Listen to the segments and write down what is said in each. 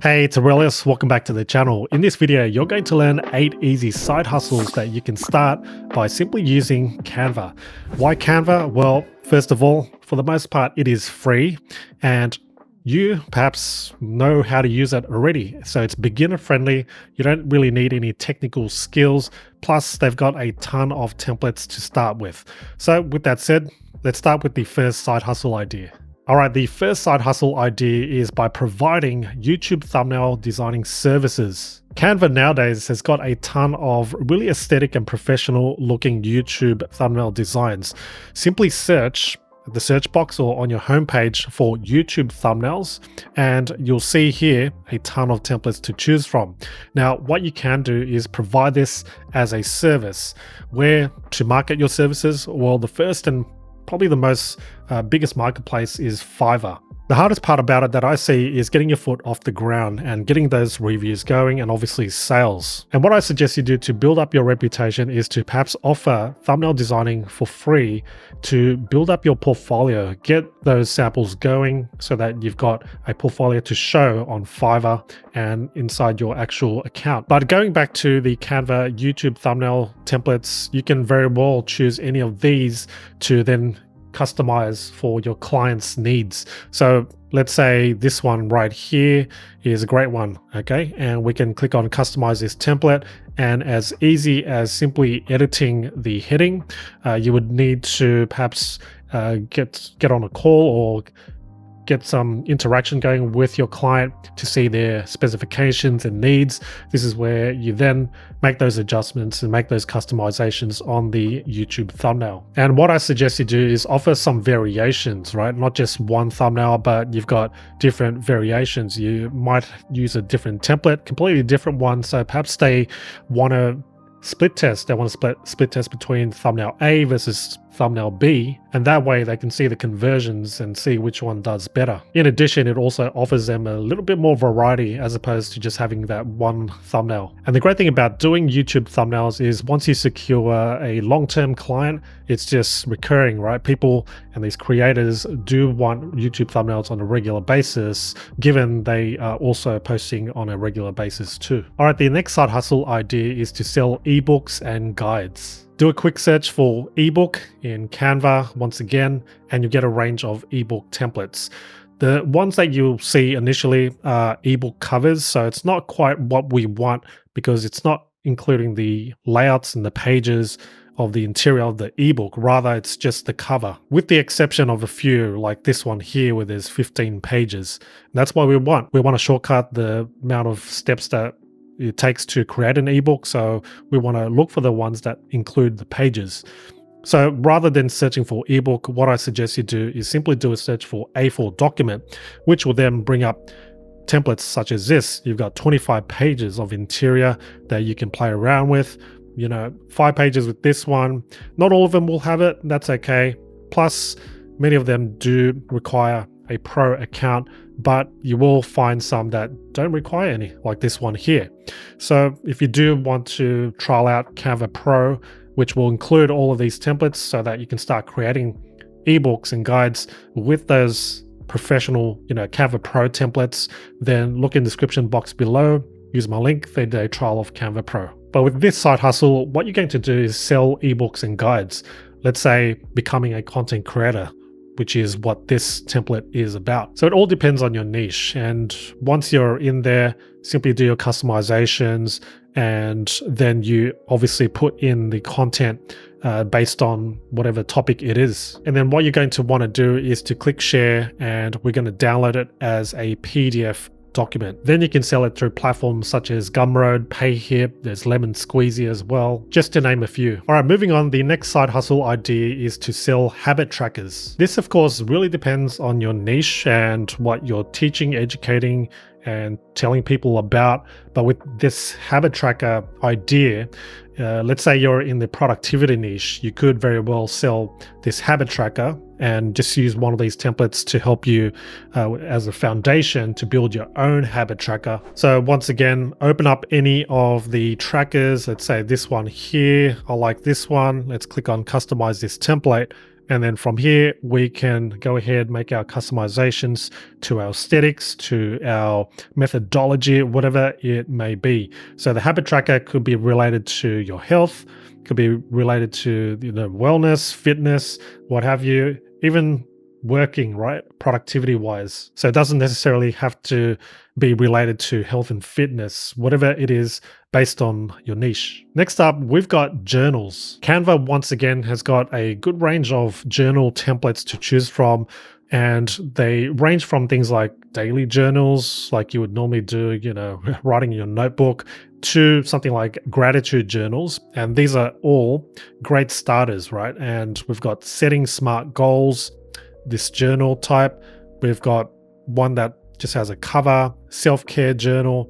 Hey, it's Aurelius. Welcome back to the channel. In this video, you're going to learn 8 easy side hustles that you can start by simply using Canva. Why Canva? Well, first of all, for the most part, it is free and you perhaps know how to use it already. So it's beginner friendly. You don't really need any technical skills. Plus, they've got a ton of templates to start with. So with that said, let's start with the first side hustle idea. All right, the first side hustle idea is by providing YouTube thumbnail designing services. Canva nowadays has got a ton of really aesthetic and professional looking YouTube thumbnail designs. Simply search the search box or on your homepage for YouTube thumbnails, and you'll see here a ton of templates to choose from. Now, what you can do is provide this as a service. Where to market your services? Well, the first and probably the most biggest marketplace is Fiverr. The hardest part about it that I see is getting your foot off the ground and getting those reviews going and obviously sales. And what I suggest you do to build up your reputation is to perhaps offer thumbnail designing for free to build up your portfolio, get those samples going so that you've got a portfolio to show on Fiverr and inside your actual account. But going back to the Canva YouTube thumbnail templates, you can very well choose any of these to then customize for your client's needs. So let's say this one right here is a great one, okay? And we can click on customize this template, and as easy as simply editing the heading, you would need to perhaps get on a call or get some interaction going with your client to see their specifications and needs. This is where you then make those adjustments and make those customizations on the YouTube thumbnail. And what I suggest you do is offer some variations, right? Not just one thumbnail, but you've got different variations. You might use a different template, completely different one. So perhaps they want to split test. They want to split test between thumbnail A versus thumbnail B, and that way they can see the conversions and see which one does better. In addition, it also offers them a little bit more variety as opposed to just having that one thumbnail. And the great thing about doing YouTube thumbnails is once you secure a long-term client, it's just recurring, right? People and these creators do want YouTube thumbnails on a regular basis, given they are also posting on a regular basis too. All right, the next side hustle idea is to sell ebooks and guides. Do a quick search for ebook in Canva once again, and you get a range of ebook templates. The ones that you'll see initially are ebook covers, so it's not quite what we want because it's not including the layouts and the pages of the interior of the ebook. Rather, it's just the cover, with the exception of a few like this one here where there's 15 pages. And that's what we want. We want to shortcut the amount of steps that it takes to create an ebook, so we want to look for the ones that include the pages. So rather than searching for ebook, what I suggest you do is simply do a search for A4 document, which will then bring up templates such as this. You've got 25 pages of interior that you can play around with. 5 pages with this one. Not all of them will have it, that's okay. Plus, many of them do require a pro account, but you will find some that don't require any, like this one here. So if you do want to trial out Canva Pro, which will include all of these templates so that you can start creating ebooks and guides with those professional, Canva Pro templates, then look in the description box below, use my link, 30-day trial of Canva Pro. But with this side hustle, what you're going to do is sell ebooks and guides. Let's say becoming a content creator, which is what this template is about. So it all depends on your niche. And once you're in there, simply do your customizations, and then you obviously put in the content based on whatever topic it is. And then what you're going to want to do is to click share, and we're going to download it as a PDF document. Then you can sell it through platforms such as Gumroad, Payhip, there's Lemon Squeezy as well, just to name a few. All right, moving on, the next side hustle idea is to sell habit trackers. This of course really depends on your niche and what you're teaching, educating, and telling people about. But with this habit tracker idea, let's say you're in the productivity niche, you could very well sell this habit tracker and just use one of these templates to help you as a foundation to build your own habit tracker. So once again, open up any of the trackers. Let's say this one here, I like this one. Let's click on customize this template. And then from here, we can go ahead, make our customizations to our aesthetics, to our methodology, whatever it may be. So the habit tracker could be related to your health, could be related to wellness, fitness, what have you, even working, right? Productivity wise. So it doesn't necessarily have to be related to health and fitness, whatever it is based on your niche. Next up, we've got journals. Canva once again has got a good range of journal templates to choose from, and they range from things like daily journals, like you would normally do, writing in your notebook, to something like gratitude journals. And these are all great starters, right? And we've got setting smart goals, this journal type. We've got one that just has a cover, self-care journal,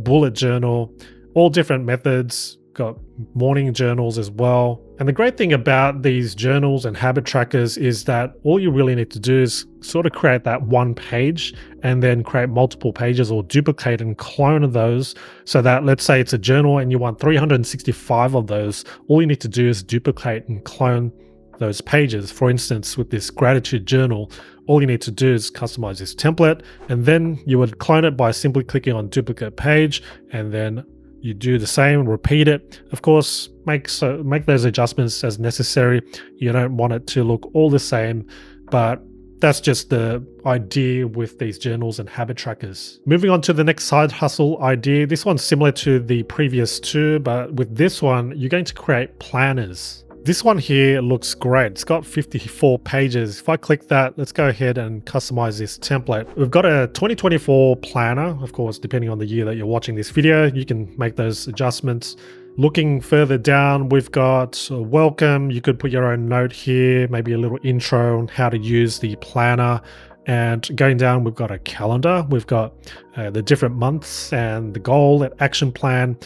bullet journal, all different methods. Got morning journals as well. And the great thing about these journals and habit trackers is that all you really need to do is sort of create that one page and then create multiple pages or duplicate and clone those, so that, let's say it's a journal and you want 365 of those, all you need to do is duplicate and clone those pages. For instance, with this gratitude journal, all you need to do is customize this template, and then you would clone it by simply clicking on duplicate page, and then you do the same, repeat it. Of course, make those adjustments as necessary. You don't want it to look all the same, but that's just the idea with these journals and habit trackers. Moving on to the next side hustle idea. This one's similar to the previous two, but with this one, you're going to create planners. This one here looks great. It's got 54 pages. If I click that, let's go ahead and customize this template. We've got a 2024 planner. Of course, depending on the year that you're watching this video, you can make those adjustments. Looking further down, we've got a welcome. You could put your own note here, maybe a little intro on how to use the planner. And going down, we've got a calendar. We've got the different months and the goal and action plan.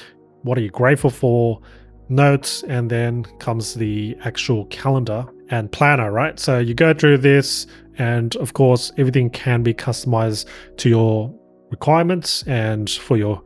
What are you grateful for? Notes, and then comes the actual calendar and planner, right? So you go through this, and of course, everything can be customized to your requirements and for your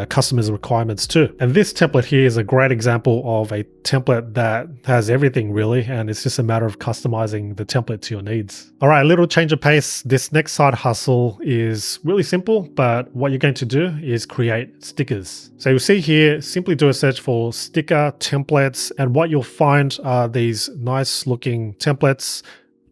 customers' requirements too. And this template here is a great example of a template that has everything really, and it's just a matter of customizing the template to your needs. All right, a little change of pace. This next side hustle is really simple, but what you're going to do is create stickers. So you'll see here, simply do a search for sticker templates, and what you'll find are these nice looking templates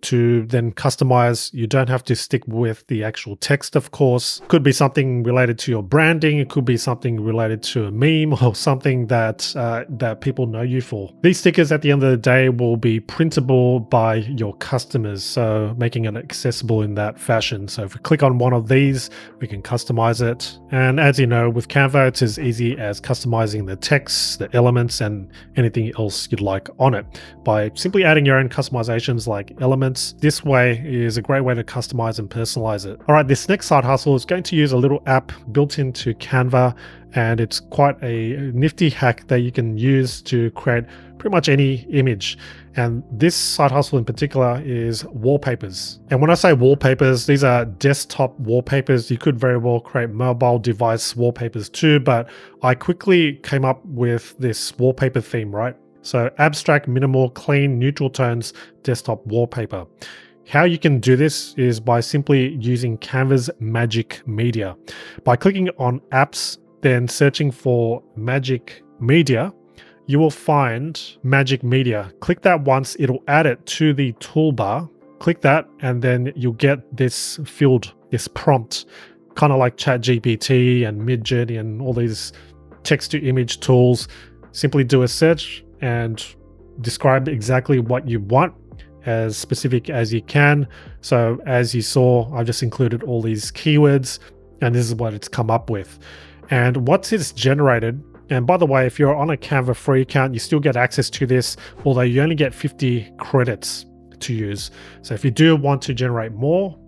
to then customize. You don't have to stick with the actual text, of course. Could be something related to your branding. It could be something related to a meme or something that that people know you for. These stickers at the end of the day will be printable by your customers, so making it accessible in that fashion. So if we click on one of these, we can customize it. And as you know, with Canva, it's as easy as customizing the text, the elements, and anything else you'd like on it by simply adding your own customizations like elements. This way is a great way to customize and personalize it. All right, this next side hustle is going to use a little app built into Canva, and it's quite a nifty hack that you can use to create pretty much any image. And this side hustle in particular is wallpapers. And when I say wallpapers, these are desktop wallpapers. You could very well create mobile device wallpapers too, but I quickly came up with this wallpaper theme, right? So abstract, minimal, clean, neutral tones, desktop wallpaper. How you can do this is by simply using Canva's Magic Media. By clicking on apps, then searching for Magic Media, you will find Magic Media. Click that once, it'll add it to the toolbar. Click that, and then you'll get this field, this prompt, kind of like ChatGPT and Midjourney and all these text-to-image tools. Simply do a search and describe exactly what you want, as specific as you can. So as you saw, I've just included all these keywords, and this is what it's come up with. And once it's generated, and by the way, if you're on a Canva free account, you still get access to this, although you only get 50 credits to use. So if you do want to generate more,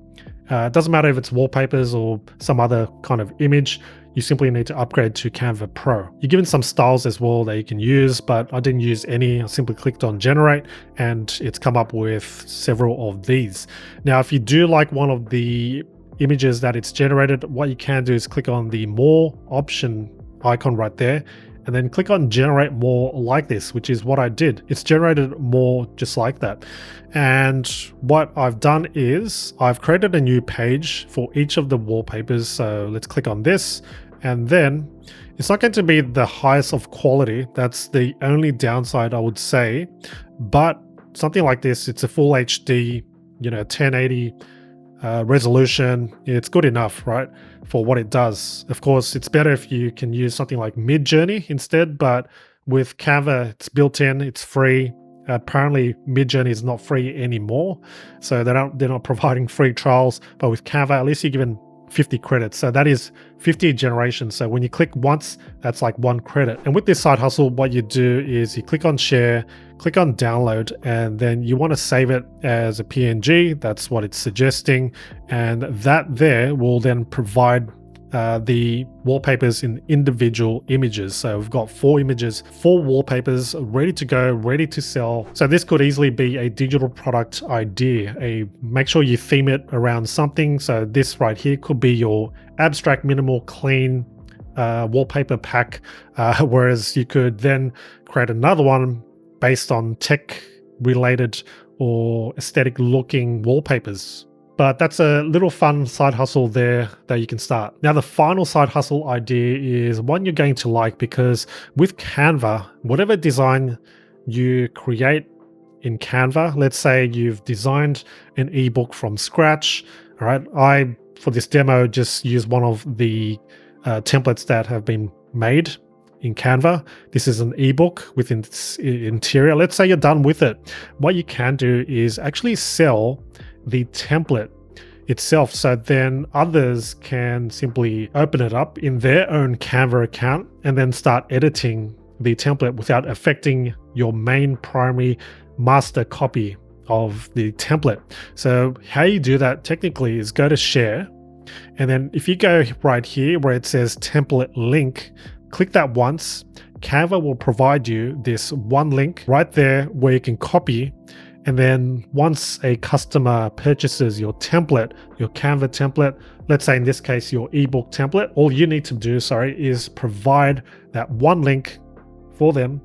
it doesn't matter if it's wallpapers or some other kind of image, you simply need to upgrade to Canva Pro. You're given some styles as well that you can use, but I didn't use any. I simply clicked on generate, and it's come up with several of these. Now, if you do like one of the images that it's generated, what you can do is click on the more option icon right there, and then click on generate more like this, which is what I did. It's generated more just like that. And what I've done is I've created a new page for each of the wallpapers. So let's click on this, and then it's not going to be the highest of quality. That's the only downside I would say, but something like this, it's a full HD, 1080 resolution. It's good enough, right, for what it does. Of course, it's better if you can use something like Midjourney instead, but with Canva, it's built in, it's free. Apparently, Midjourney is not free anymore, so they're not providing free trials. But with Canva, at least you're given 50 credits. So that is 50 generations. So when you click once, that's like 1 credit. And with this side hustle, what you do is you click on share, click on download, and then you want to save it as a PNG. That's what it's suggesting. And that there will then provide the wallpapers in individual images. So we've got 4 images, 4 wallpapers ready to go, ready to sell. So this could easily be a digital product idea. Make sure you theme it around something. So this right here could be your abstract, minimal, clean wallpaper pack, whereas you could then create another one based on tech related or aesthetic looking wallpapers. But that's a little fun side hustle there that you can start. Now, the final side hustle idea is one you're going to like, because with Canva, whatever design you create in Canva, let's say you've designed an ebook from scratch. All right, I, for this demo, just use one of the templates that have been made in Canva. This is an ebook with its interior. Let's say you're done with it. What you can do is actually sell the template itself, so then others can simply open it up in their own Canva account and then start editing the template without affecting your main primary master copy of the template. So how you do that technically is go to share, and then if you go right here where it says template link, click that once. Canva will provide you this one link right there where you can copy. And then once a customer purchases your template, your Canva template, let's say in this case, your ebook template, all you need to do, is provide that one link for them.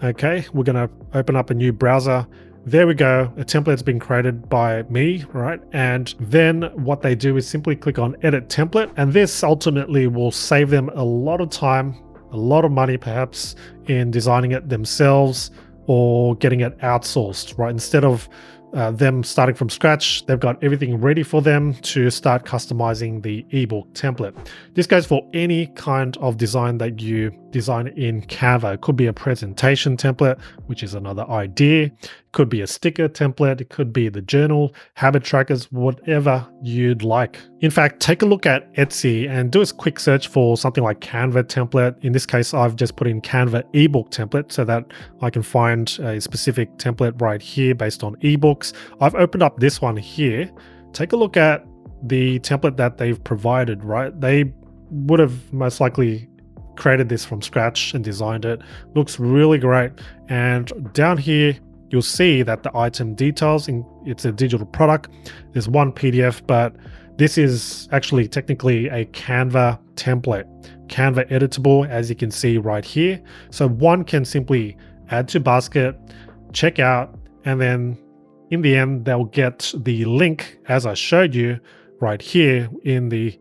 Okay, we're going to open up a new browser. There we go. A template's been created by me, right? And then what they do is simply click on edit template. And this ultimately will save them a lot of time, a lot of money perhaps, in designing it themselves or getting it outsourced, right? Instead of them starting from scratch, they've got everything ready for them to start customizing the ebook template. This goes for any kind of design that you design in Canva. It could be a presentation template, which is another idea. It could be a sticker template. It could be the journal, habit trackers, whatever you'd like. In fact, take a look at Etsy and do a quick search for something like Canva template. In this case, I've just put in Canva ebook template so that I can find a specific template right here based on ebooks. I've opened up this one here. Take a look at the template that they've provided, right? They would have most likely created this from scratch and designed it. Looks really great. And down here, you'll see that the item details, it's a digital product. There's one PDF, but this is actually technically a Canva template, Canva editable, as you can see right here. So one can simply add to basket, check out, and then in the end, they'll get the link as I showed you right here in the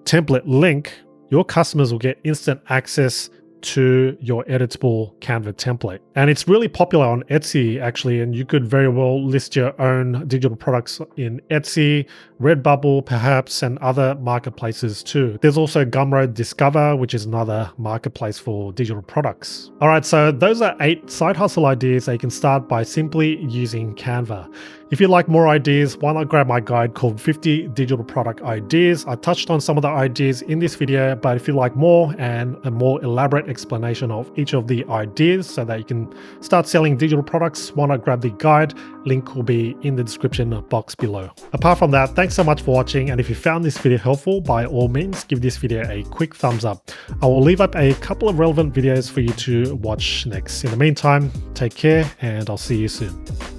template link. Your customers will get instant access to your editable Canva template. And it's really popular on Etsy actually, and you could very well list your own digital products in Etsy, Redbubble perhaps, and other marketplaces too. There's also Gumroad Discover, which is another marketplace for digital products. All right, so those are 8 side hustle ideas that you can start by simply using Canva. If you'd like more ideas, why not grab my guide called 50 Digital Product Ideas. I touched on some of the ideas in this video, but if you like more and a more elaborate explanation of each of the ideas so that you can start selling digital products, why not grab the guide? Link will be in the description box below. Apart from that, thanks so much for watching, and if you found this video helpful, by all means, give this video a quick thumbs up. I will leave up a couple of relevant videos for you to watch next. In the meantime, take care, and I'll see you soon.